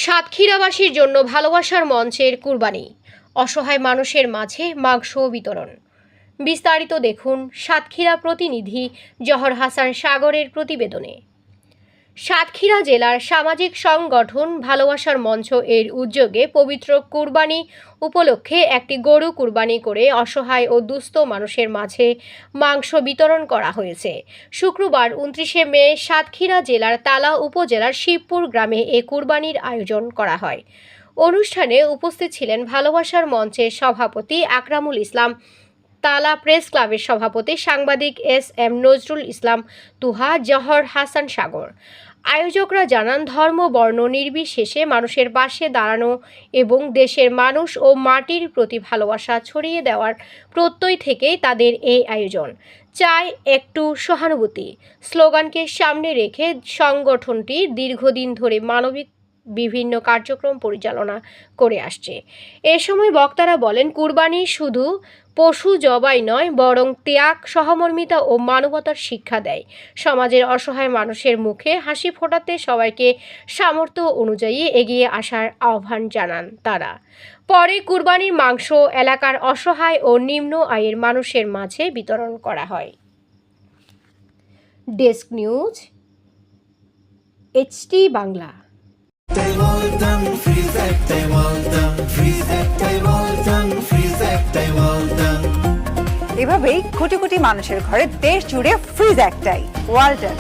সাতক্ষীরাবাসীর জন্য ভালোবাসার মঞ্চের কুরবানি, অসহায় মানুষের মাঝে মাংস বিতরণ। বিস্তারিত দেখুন সাতক্ষীরা প্রতিনিধি জহর হাসান সাগরের প্রতিবেদনে। সাতক্ষীরা জেলার সামাজিক সংগঠন ভালোবাসার মঞ্চ এর উদ্যোগে পবিত্র কুরবানি উপলক্ষে একটি গরু কুরবানি করে অসহায় ও দুস্থ মানুষের মাঝে মাংস বিতরণ করা হয়েছে। শুক্রবার 29শে মে সাতক্ষীরা জেলার তালা উপজেলার শিবপুর গ্রামে এ কুরবানির আয়োজন করা হয়। অনুষ্ঠানে উপস্থিত ছিলেন ভালোবাসার মঞ্চের সভাপতি আকরামুল ইসলাম, তালা প্রেস ক্লাবের সভাপতি সাংবাদিক এস.এম. নজরুল ইসলাম তুহা, জহর হাসান সাগর। আয়োজকরা জানান, ধর্ম বর্ণ নির্বিশেষে মানুষের পাশে দাঁড়ানো এবং দেশের মানুষ ও মাটির প্রতি ভালোবাসা ছড়িয়ে দেওয়ার প্রত্যয় থেকেই তাদের এই আয়োজন। চাই একটু সহানুভূতি স্লোগানকে সামনে রেখে সংগঠনটি দীর্ঘদিন ধরে মানবিক বিভিন্ন কার্যক্রম পরিচালনা করে আসছে। এ সময় বক্তারা বলেন, কুরবানি শুধু পশু জবাই নয়, বরং ত্যাগ, সহমর্মিতা ও মানবতার শিক্ষা দেয়। সমাজের অসহায় মানুষের মুখে হাসি ফোটাতে সবাইকে সামর্থ্য অনুযায়ী এগিয়ে আসার আহ্বান জানান তারা। পরে কুরবানির মাংস এলাকার অসহায় ও নিম্ন আয়ের মানুষের মাঝে বিতরণ করা হয়। Desk news, HT Bangla. এভাবেই কোটি কোটি মানুষের ঘরে দেশ জুড়ে ফ্রিজ একটাই, ওয়ালটন।